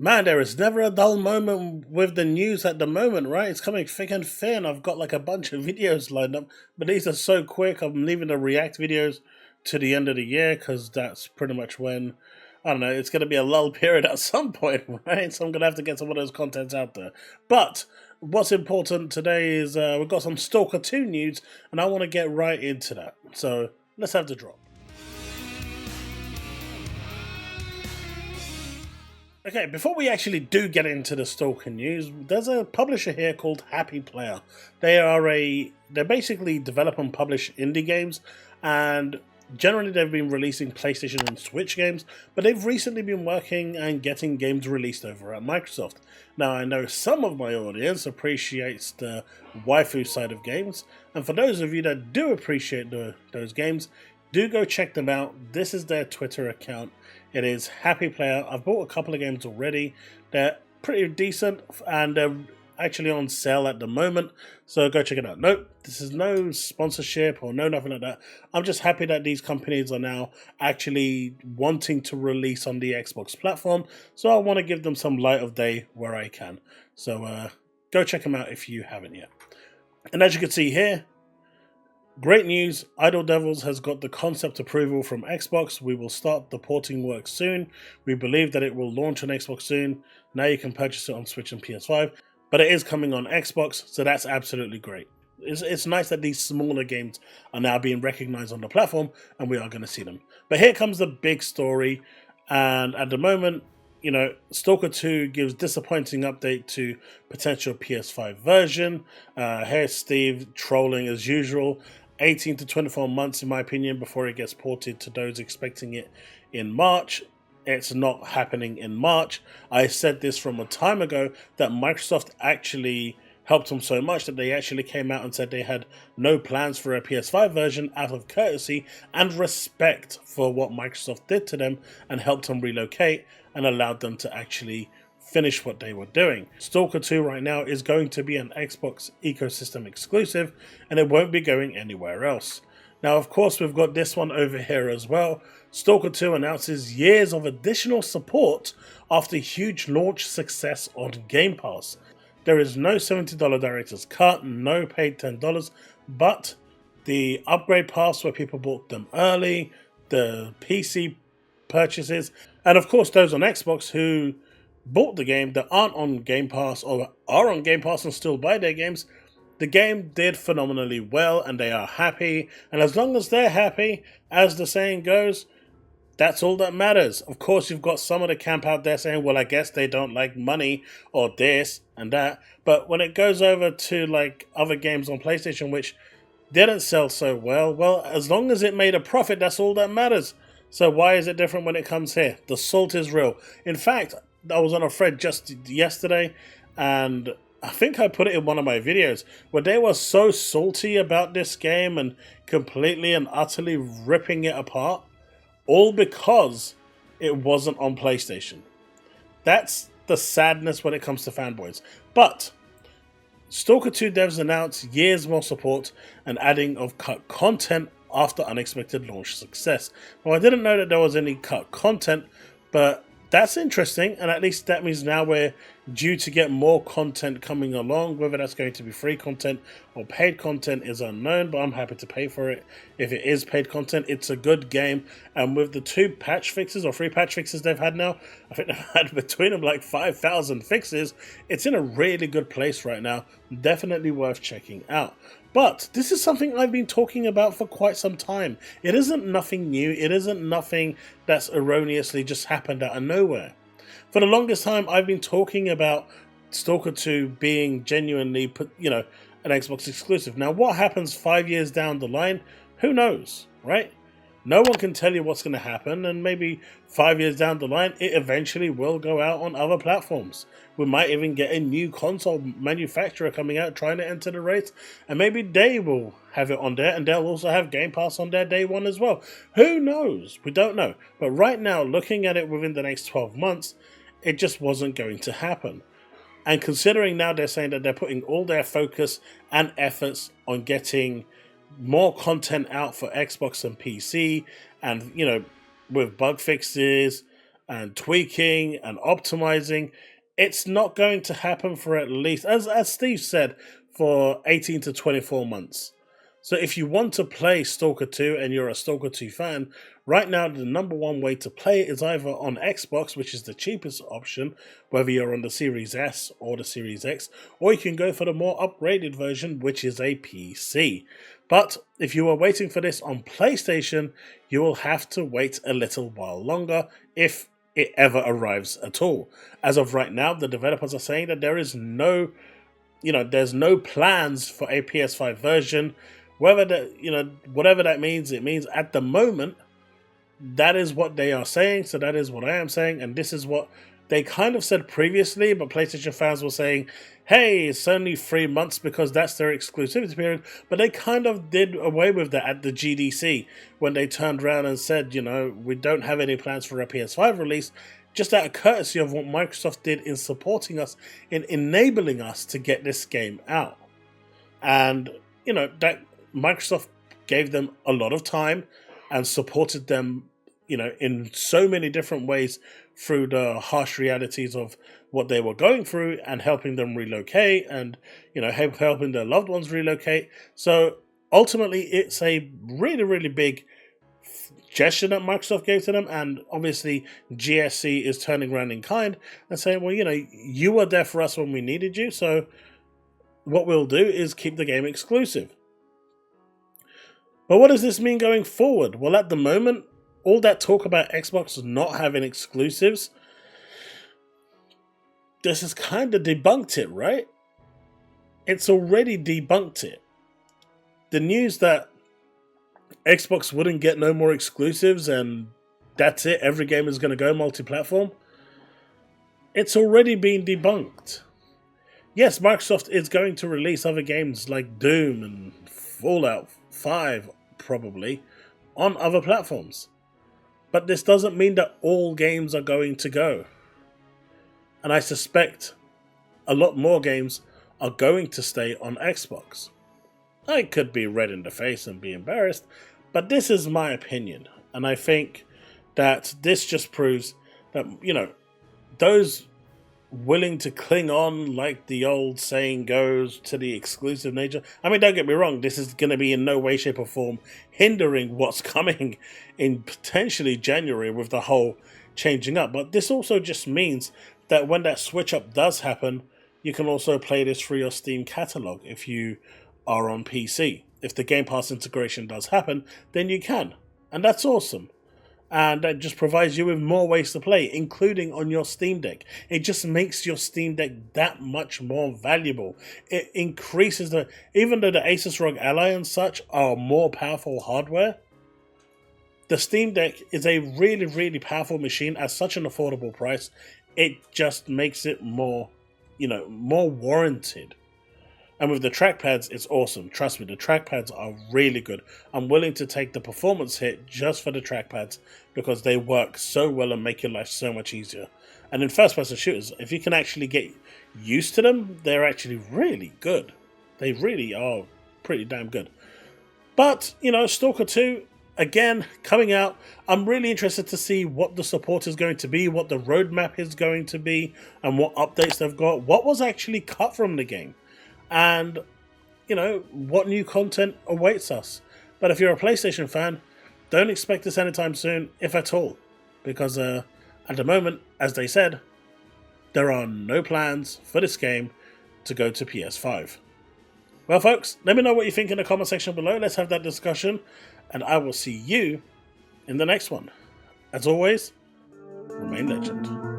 Man, there is never a dull moment with the news at the moment, right? It's coming thick and thin. I've got like a bunch of videos lined up, but these are so quick. I'm leaving the React videos to the end of the year because that's pretty much when, I don't know, it's going to be a lull period at some point, right? So I'm going to have to get some of those contents out there. But what's important today is we've got some Stalker 2 news, and I want to get right into that. So let's have the drop. Okay, before we actually do get into the Stalker news, there's a publisher here called Happy Player. They basically develop and publish indie games, and generally they've been releasing PlayStation and Switch games, but they've recently been working and getting games released over at Microsoft. Now, I know some of my audience appreciates the waifu side of games, and for those of you that do appreciate those games, do go check them out. This is their Twitter account. It is Happy Player. I've bought a couple of games already. They're pretty decent and they're actually on sale at the moment. So go check it out. Nope, this is no sponsorship or no nothing like that. I'm just happy that these companies are now actually wanting to release on the Xbox platform. So I want to give them some light of day where I can. So go check them out if you haven't yet. And as you can see here, great news, Idle Devils has got the concept approval from Xbox. We will start the porting work soon. We believe that it will launch on Xbox soon. Now you can purchase it on Switch and PS5, but it is coming on Xbox, so that's absolutely great. It's nice that these smaller games are now being recognized on the platform, and we are going to see them. But here comes the big story, and at the moment, you know, Stalker 2 gives disappointing update to potential PS5 version. Here's Steve trolling as usual. 18 to 24 months, in my opinion, before it gets ported to those expecting it in March. It's not happening in March. I said this from a time ago that Microsoft actually helped them so much that they actually came out and said they had no plans for a PS5 version out of courtesy and respect for what Microsoft did to them and helped them relocate and allowed them to actually finish what they were doing. Stalker 2 right now is going to be an Xbox ecosystem exclusive and it won't be going anywhere else. Now, of course, we've got this one over here as well. Stalker 2 announces years of additional support after huge launch success on Game Pass. There is no $70 director's cut, no paid $10, but the upgrade pass where people bought them early, the PC purchases, and of course those on Xbox who bought the game that aren't on Game Pass or are on Game Pass and still buy their games, the game did phenomenally well and they are happy. And as long as they're happy, as the saying goes, that's all that matters. Of course, you've got some of the camp out there saying, well, I guess they don't like money or this and that. But when it goes over to like other games on PlayStation which didn't sell so well, as long as it made a profit, that's all that matters. So why is it different when it comes here? The salt is real. In fact, I was on a thread just yesterday, and I think I put it in one of my videos, where they were so salty about this game and completely and utterly ripping it apart, all because it wasn't on PlayStation. That's the sadness when it comes to fanboys. But Stalker 2 devs announced years more support and adding of cut content after unexpected launch success. Well, I didn't know that there was any cut content, but that's interesting, and at least that means now we're due to get more content coming along. Whether that's going to be free content or paid content is unknown, but I'm happy to pay for it. If it is paid content, it's a good game, and with the 2 patch fixes or 3 patch fixes they've had now, I think they've had between them like 5,000 fixes. It's in a really good place right now. Definitely worth checking out. But this is something I've been talking about for quite some time. It isn't nothing new. It isn't nothing that's erroneously just happened out of nowhere. For the longest time, I've been talking about Stalker 2 being genuinely, an Xbox exclusive. Now, what happens 5 years down the line? Who knows, right? No one can tell you what's going to happen, and maybe 5 years down the line, it eventually will go out on other platforms. We might even get a new console manufacturer coming out trying to enter the race, and maybe they will have it on there, and they'll also have Game Pass on their day one as well. Who knows? We don't know. But right now, looking at it within the next 12 months, it just wasn't going to happen. And considering now they're saying that they're putting all their focus and efforts on getting more content out for Xbox and PC, and with bug fixes, and tweaking and optimizing. It's not going to happen for at least, as Steve said, for 18 to 24 months. So if you want to play Stalker 2 and you're a Stalker 2 fan, right now the number one way to play it is either on Xbox, which is the cheapest option, whether you're on the Series S or the Series X, or you can go for the more upgraded version, which is a PC. But if you are waiting for this on PlayStation, you will have to wait a little while longer, if it ever arrives at all. As of right now, the developers are saying that there is no, there's no plans for a PS5 version. Whether that, whatever that means, it means at the moment, that is what they are saying. So that is what I am saying, and this is what they kind of said previously, but PlayStation fans were saying, hey, it's only 3 months because that's their exclusivity period. But they kind of did away with that at the GDC when they turned around and said, we don't have any plans for a PS5 release, just out of courtesy of what Microsoft did in supporting us, in enabling us to get this game out. And, that Microsoft gave them a lot of time and supported them, in so many different ways through the harsh realities of what they were going through, and helping them relocate, and, helping their loved ones relocate. So ultimately, it's a really, really big gesture that Microsoft gave to them, and obviously GSC is turning around in kind and saying, well, you were there for us when we needed you, so what we'll do is keep the game exclusive. But what does this mean going forward? Well, at the moment, all that talk about Xbox not having exclusives, this has kind of debunked it, right? It's already debunked it. The news that Xbox wouldn't get no more exclusives and that's it, every game is going to go multi-platform, it's already been debunked. Yes, Microsoft is going to release other games like Doom and Fallout 5, probably, on other platforms. But this doesn't mean that all games are going to go. And I suspect a lot more games are going to stay on Xbox. I could be red in the face and be embarrassed, but this is my opinion. And I think that this just proves that, those willing to cling on, like the old saying goes, to the exclusive nature. I mean, don't get me wrong, this is going to be in no way, shape or form hindering what's coming in potentially January with the whole changing up. But this also just means that when that switch up does happen, you can also play this through your Steam catalog if you are on PC. If the Game Pass integration does happen, then you can. And that's awesome. And that just provides you with more ways to play, including on your Steam Deck. It just makes your Steam Deck that much more valuable. It increases even though the Asus ROG Ally and such are more powerful hardware, the Steam Deck is a really, really powerful machine at such an affordable price. It just makes it more, more warranted. And with the trackpads, it's awesome. Trust me, the trackpads are really good. I'm willing to take the performance hit just for the trackpads because they work so well and make your life so much easier. And in first-person shooters, if you can actually get used to them, they're actually really good. They really are pretty damn good. But, Stalker 2, again, coming out, I'm really interested to see what the support is going to be, what the roadmap is going to be, and what updates they've got, what was actually cut from the game. And, what new content awaits us. But if you're a PlayStation fan, don't expect this anytime soon, if at all. Because at the moment, as they said, there are no plans for this game to go to PS5. Well, folks, let me know what you think in the comment section below. Let's have that discussion. And I will see you in the next one. As always, remain legend.